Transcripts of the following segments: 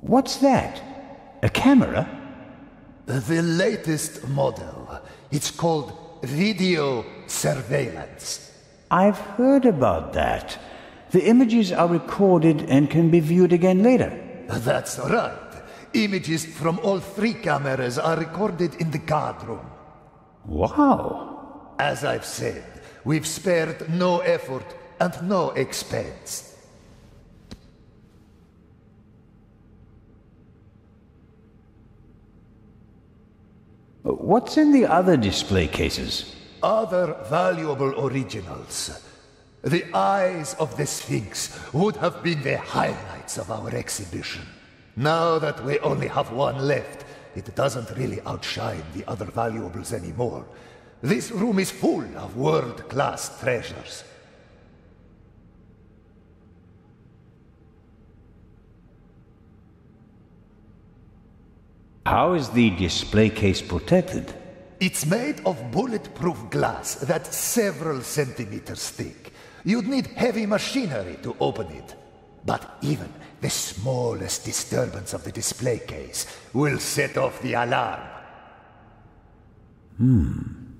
What's that? A camera? The latest model. It's called video surveillance. I've heard about that. The images are recorded and can be viewed again later. That's right. Images from all 3 cameras are recorded in the guard room. Wow. As I've said, we've spared no effort and no expense. What's in the other display cases? Other valuable originals. The eyes of the Sphinx would have been the highlights of our exhibition. Now that we only have one left, it doesn't really outshine the other valuables anymore. This room is full of world-class treasures. How is the display case protected? It's made of bulletproof glass that's several centimeters thick. You'd need heavy machinery to open it. But even the smallest disturbance of the display case will set off the alarm.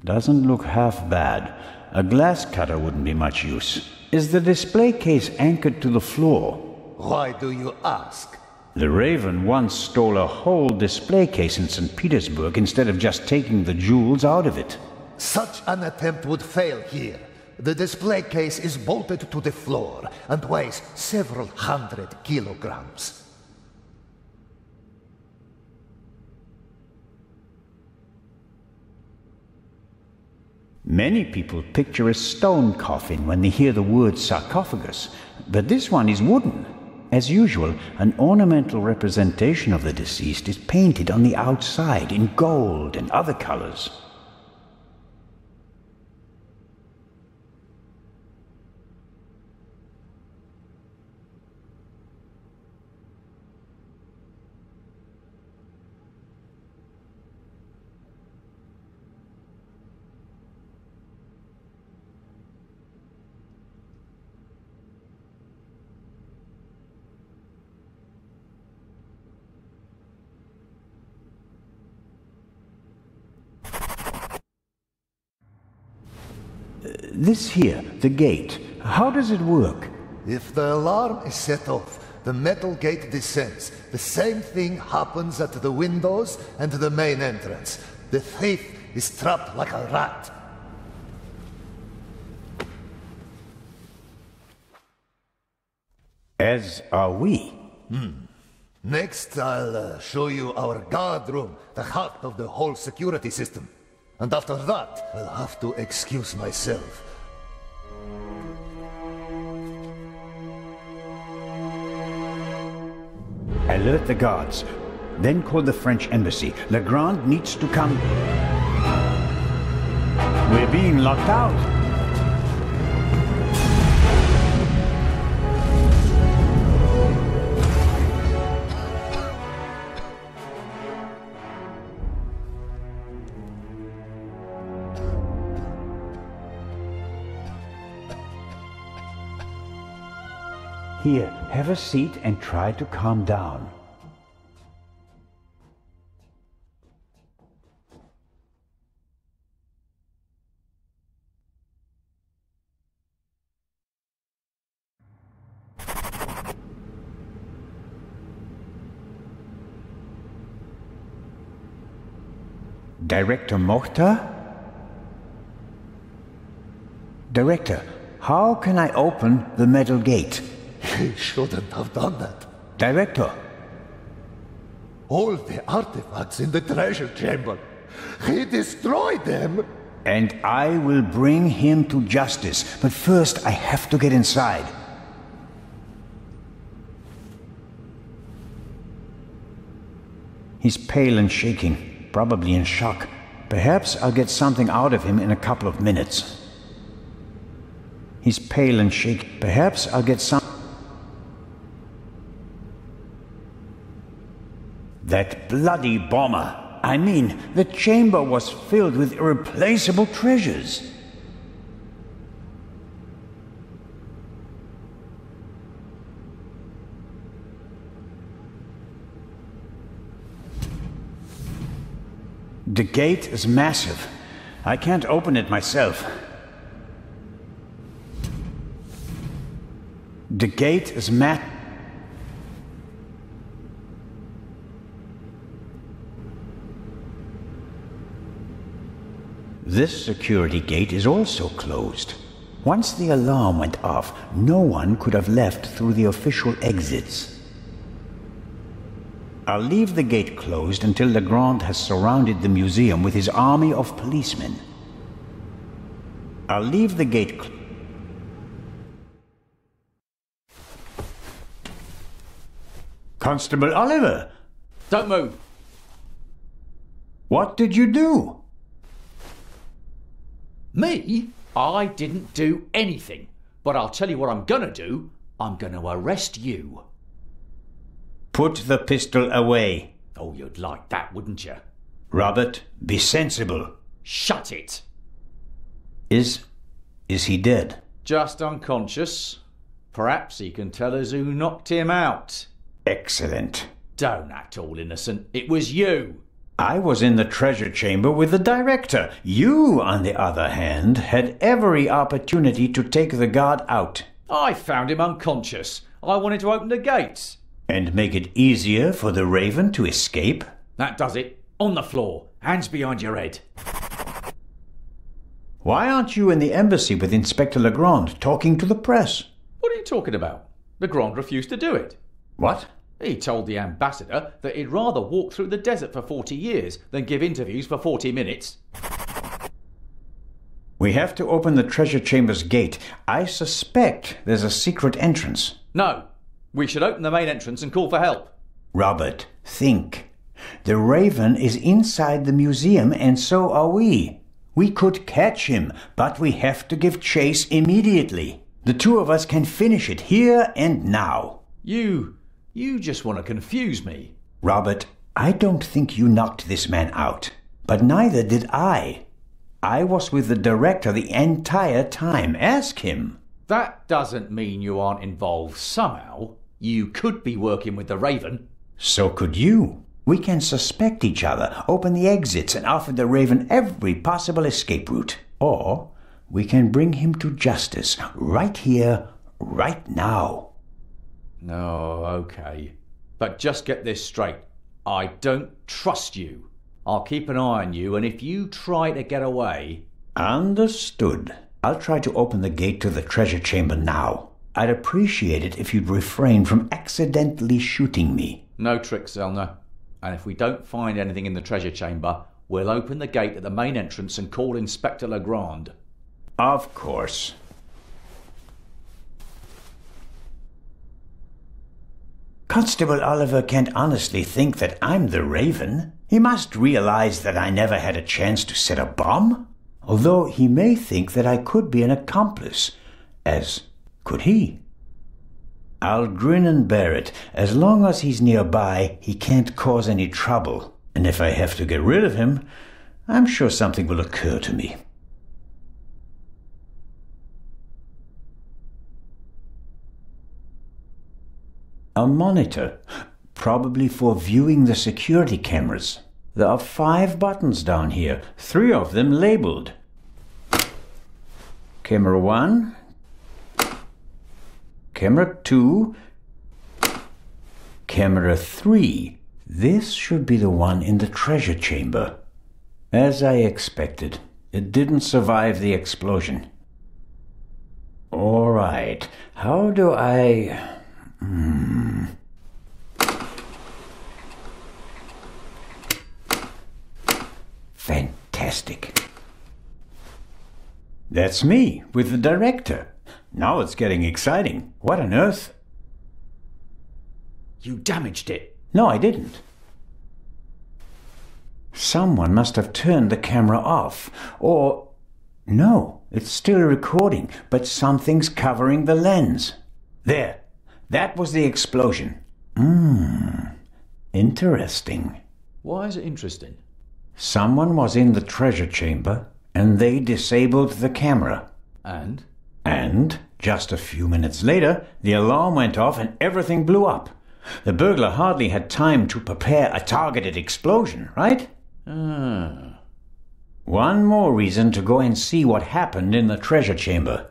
Doesn't look half bad. A glass cutter wouldn't be much use. Is the display case anchored to the floor? Why do you ask? The Raven once stole a whole display case in St. Petersburg instead of just taking the jewels out of it. Such an attempt would fail here. The display case is bolted to the floor and weighs several hundred kilograms. Many people picture a stone coffin when they hear the word sarcophagus, but this one is wooden. As usual, an ornamental representation of the deceased is painted on the outside in gold and other colors. This here, the gate, how does it work? If the alarm is set off, the metal gate descends. The same thing happens at the windows and the main entrance. The thief is trapped like a rat. As are we. Next, I'll show you our guard room, the heart of the whole security system. And after that, I'll have to excuse myself. Alert the guards. Then call the French embassy. Legrand needs to come. We're being locked out. Here, have a seat and try to calm down. Director Mokhtar? Director, how can I open the metal gate? He shouldn't have done that. Director. All the artifacts in the treasure chamber. He destroyed them. And I will bring him to justice. But first, I have to get inside. He's pale and shaking, probably in shock. Perhaps I'll get something out of him in a couple of minutes. He's pale and shaking. Perhaps I'll get some... That bloody bomber! I mean, the chamber was filled with irreplaceable treasures. The gate is massive. I can't open it myself. The gate is This security gate is also closed. Once the alarm went off, no one could have left through the official exits. I'll leave the gate closed until Legrand has surrounded the museum with his army of policemen. I'll leave the gate closed. Constable Oliver! Don't move! What did you do? Me? I didn't do anything. But I'll tell you what I'm gonna do. I'm gonna arrest you. Put the pistol away. Oh, you'd like that, wouldn't you? Robert, be sensible. Shut it! Is he dead? Just unconscious. Perhaps he can tell us who knocked him out. Excellent. Don't act all innocent. It was you. I was in the treasure chamber with the director. You, on the other hand, had every opportunity to take the guard out. I found him unconscious. I wanted to open the gates. And make it easier for the Raven to escape? That does it. On the floor. Hands behind your head. Why aren't you in the embassy with Inspector Legrand talking to the press? What are you talking about? Legrand refused to do it. What? He told the ambassador that he'd rather walk through the desert for 40 years than give interviews for 40 minutes. We have to open the treasure chamber's gate. I suspect there's a secret entrance. No. We should open the main entrance and call for help. Robert, think. The Raven is inside the museum and so are we. We could catch him, but we have to give chase immediately. The two of us can finish it here and now. You just want to confuse me. Robert, I don't think you knocked this man out. But neither did I. I was with the director the entire time. Ask him. That doesn't mean you aren't involved somehow. You could be working with the Raven. So could you. We can suspect each other, open the exits, and offer the Raven every possible escape route. Or we can bring him to justice right here, right now. No, okay. But just get this straight. I don't trust you. I'll keep an eye on you, and if you try to get away... Understood. I'll try to open the gate to the treasure chamber now. I'd appreciate it if you'd refrain from accidentally shooting me. No tricks, Zellner. And if we don't find anything in the treasure chamber, we'll open the gate at the main entrance and call Inspector Legrand. Of course. Constable Oliver can't honestly think that I'm the Raven. He must realize that I never had a chance to set a bomb. Although he may think that I could be an accomplice, as could he. I'll grin and bear it. As long as he's nearby, he can't cause any trouble. And if I have to get rid of him, I'm sure something will occur to me. A monitor, probably for viewing the security cameras. There are 5 buttons down here, 3 of them labeled. Camera 1, Camera 2, Camera 3. This should be the one in the treasure chamber. As I expected, it didn't survive the explosion. All right, how do I... Fantastic. That's me, with the director. Now it's getting exciting. What on earth? You damaged it. No, I didn't. Someone must have turned the camera off. Or... no, it's still recording, but something's covering the lens. There. That was the explosion. Interesting. Why is it interesting? Someone was in the treasure chamber, and they disabled the camera. And? And, just a few minutes later, the alarm went off and everything blew up. The burglar hardly had time to prepare a targeted explosion, right? Ah. One more reason to go and see what happened in the treasure chamber.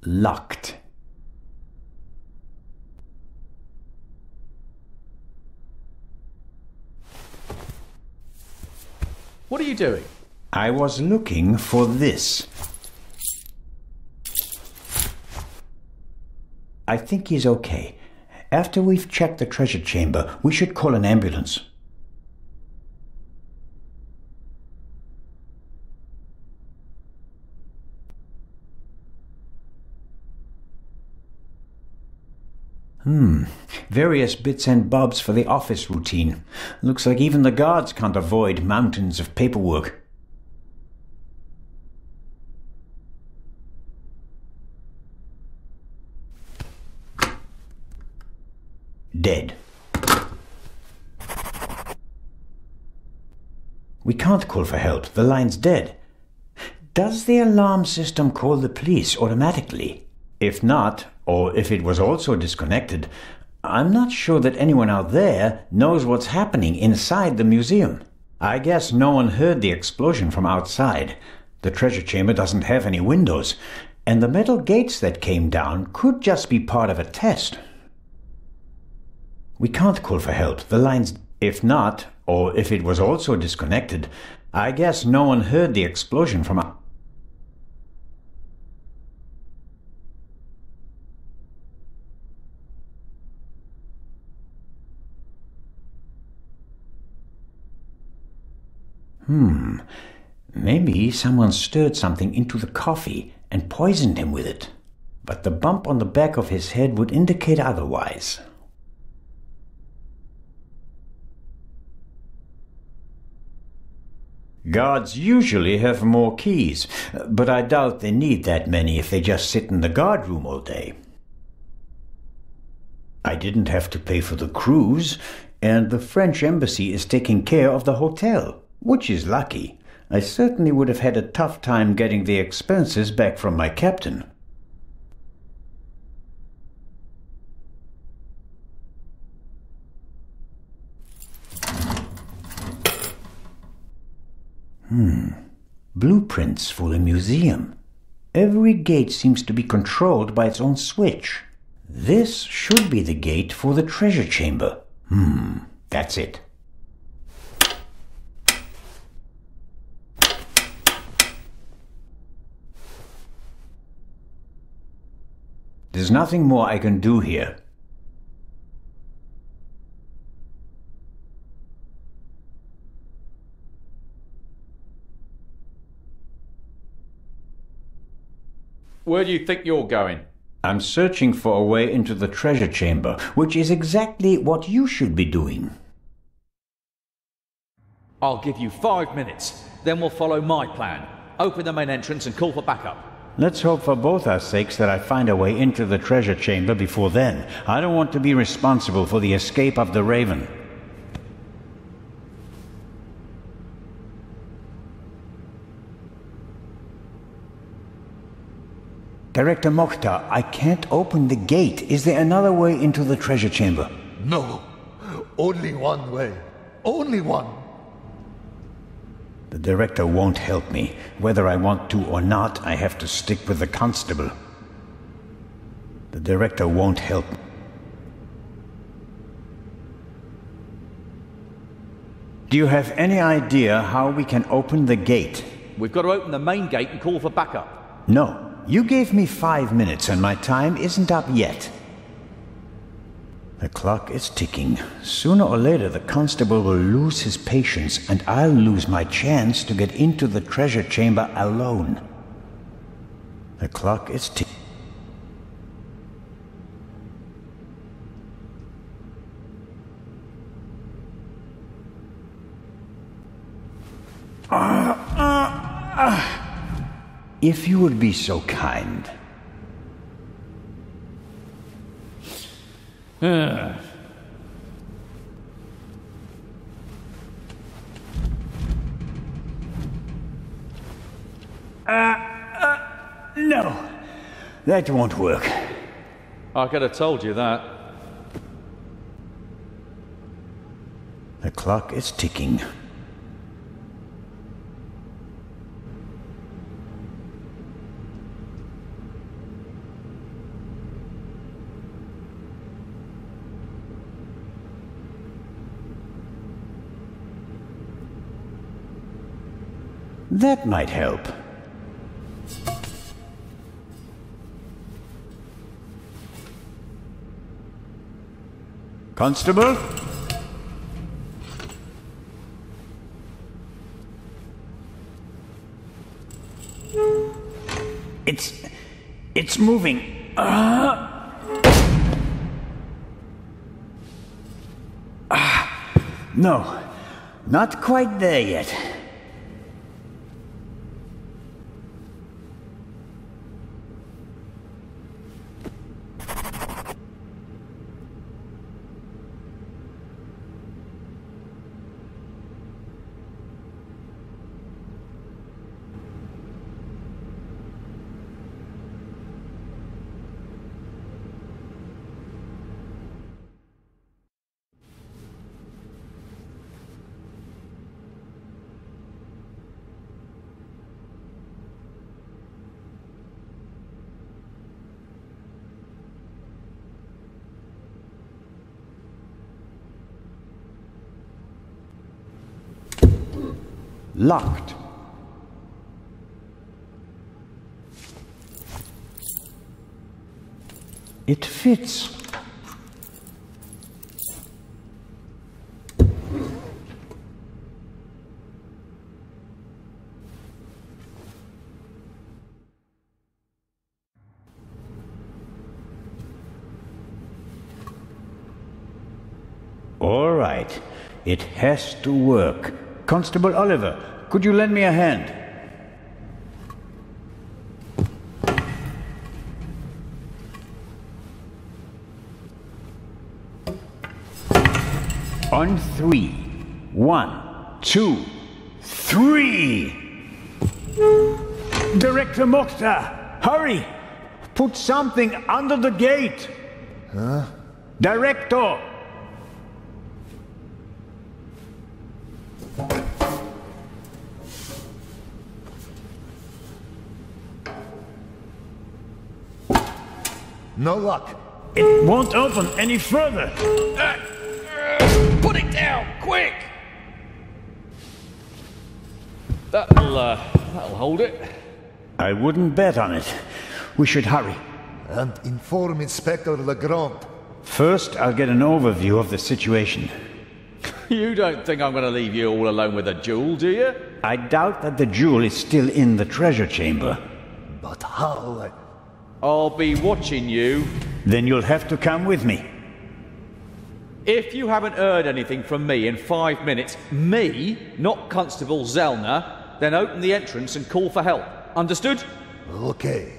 Locked. What are you doing? I was looking for this. I think he's okay. After we've checked the treasure chamber, we should call an ambulance. Various bits and bobs for the office routine. Looks like even the guards can't avoid mountains of paperwork. Dead. We can't call for help. The line's dead. Does the alarm system call the police automatically? If not, or if it was also disconnected, I'm not sure that anyone out there knows what's happening inside the museum. I guess no one heard the explosion from outside. The treasure chamber doesn't have any windows, and the metal gates that came down could just be part of a test. We can't call for help. The line's... If not, or if it was also disconnected, I guess no one heard the explosion from outside. Maybe someone stirred something into the coffee and poisoned him with it. But the bump on the back of his head would indicate otherwise. Guards usually have more keys, but I doubt they need that many if they just sit in the guard room all day. I didn't have to pay for the cruise, and the French embassy is taking care of the hotel, which is lucky. I certainly would have had a tough time getting the expenses back from my captain. Blueprints for the museum. Every gate seems to be controlled by its own switch. This should be the gate for the treasure chamber. That's it. There's nothing more I can do here. Where do you think you're going? I'm searching for a way into the treasure chamber, which is exactly what you should be doing. I'll give you 5 minutes, then we'll follow my plan. Open the main entrance and call for backup. Let's hope for both our sakes that I find a way into the treasure chamber before then. I don't want to be responsible for the escape of the Raven. Director Mokhtar, I can't open the gate. Is there another way into the treasure chamber? No. Only one way. Only one. The director won't help me. Whether I want to or not, I have to stick with the constable. The director won't help me. Do you have any idea how we can open the gate? We've got to open the main gate and call for backup. No. You gave me 5 minutes and my time isn't up yet. The clock is ticking. Sooner or later the constable will lose his patience and I'll lose my chance to get into the treasure chamber alone. The clock is ticking. If you would be so kind. No, that won't work. I could have told you that. The clock is ticking. That might help. Constable? It's moving. No, not quite there yet. Locked. It fits. All right. It has to work. Constable Oliver, could you lend me a hand? On three. 1, 2, 3! Director Mokhtar, hurry! Put something under the gate! Huh? Director! No luck. It won't open any further. Put it down, quick! That'll hold it. I wouldn't bet on it. We should hurry. And inform Inspector Legrand. First, I'll get an overview of the situation. You don't think I'm going to leave you all alone with a jewel, do you? I doubt that the jewel is still in the treasure chamber. But how? I'll be watching you. Then you'll have to come with me. If you haven't heard anything from me in 5 minutes, me, not Constable Zellner, then open the entrance and call for help. Understood? Okay.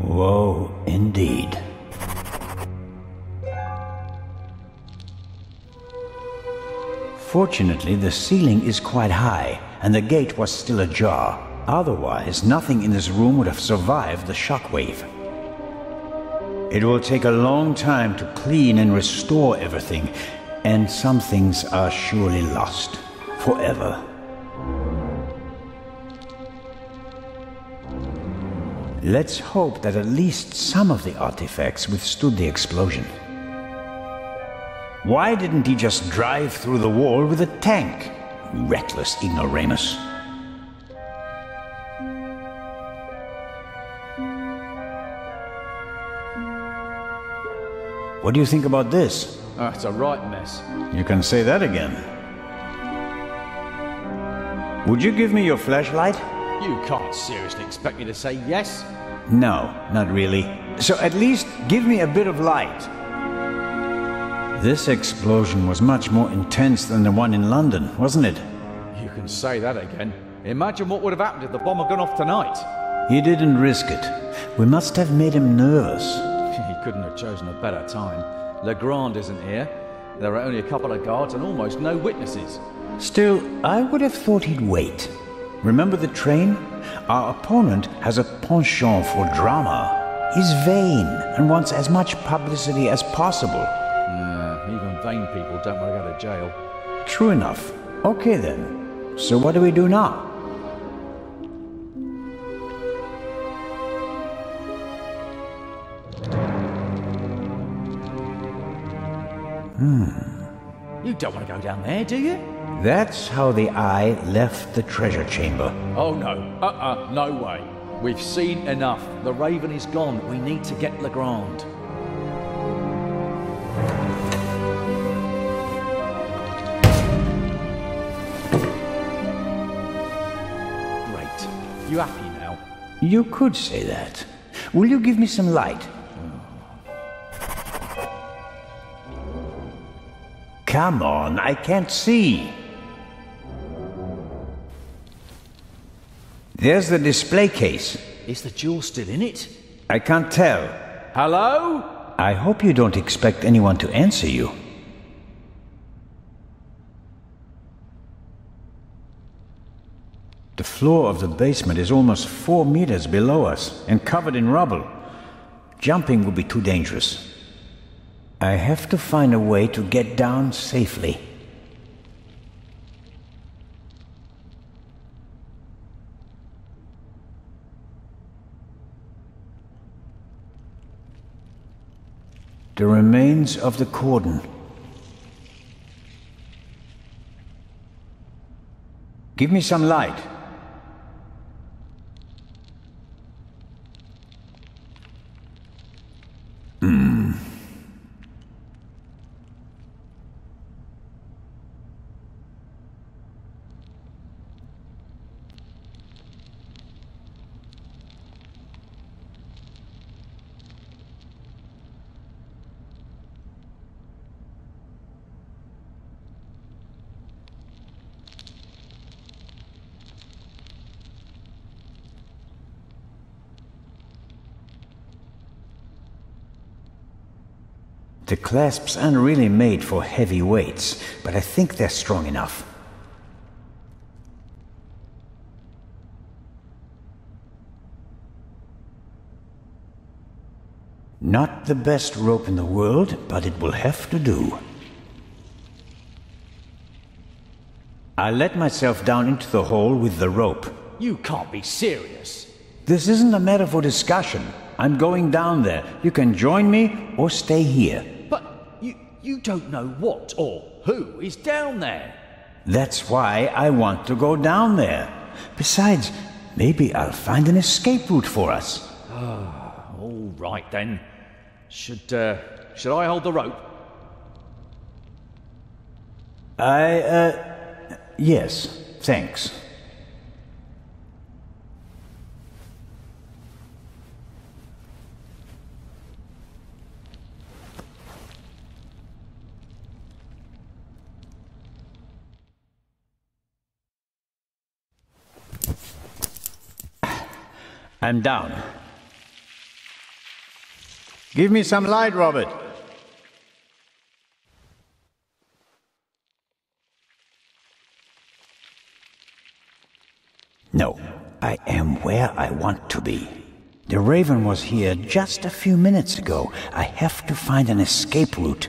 Whoa, indeed. Fortunately, the ceiling is quite high, and the gate was still ajar. Otherwise, nothing in this room would have survived the shockwave. It will take a long time to clean and restore everything, and some things are surely lost forever. Let's hope that at least some of the artifacts withstood the explosion. Why didn't he just drive through the wall with a tank? Reckless ignoramus. What do you think about this? Oh, it's a right mess. You can say that again. Would you give me your flashlight? You can't seriously expect me to say yes. No, not really. So at least give me a bit of light. This explosion was much more intense than the one in London, wasn't it? You can say that again. Imagine what would have happened if the bomb had gone off tonight. He didn't risk it. We must have made him nervous. He couldn't have chosen a better time. Legrand isn't here. There are only a couple of guards and almost no witnesses. Still, I would have thought he'd wait. Remember the train? Our opponent has a penchant for drama. He's vain and wants as much publicity as possible. Even vain people don't want to go to jail. True enough. Okay then. So what do we do now? You don't want to go down there, do you? That's how the Eye left the treasure chamber. Oh no. No way. We've seen enough. The Raven is gone. We need to get Legrand. Great. You happy now? You could say that. Will you give me some light? Come on, I can't see. There's the display case. Is the jewel still in it? I can't tell. Hello? I hope you don't expect anyone to answer you. The floor of the basement is almost 4 meters below us and covered in rubble. Jumping would be too dangerous. I have to find a way to get down safely. The remains of the cordon. Give me some light. The clasps aren't really made for heavy weights, but I think they're strong enough. Not the best rope in the world, but it will have to do. I let myself down into the hole with the rope. You can't be serious. This isn't a matter for discussion. I'm going down there. You can join me or stay here. But you don't know what or who is down there. That's why I want to go down there. Besides, maybe I'll find an escape route for us. All right then. Should I hold the rope? Yes, thanks. I'm down. Give me some light, Robert. No, I am where I want to be. The Raven was here just a few minutes ago. I have to find an escape route.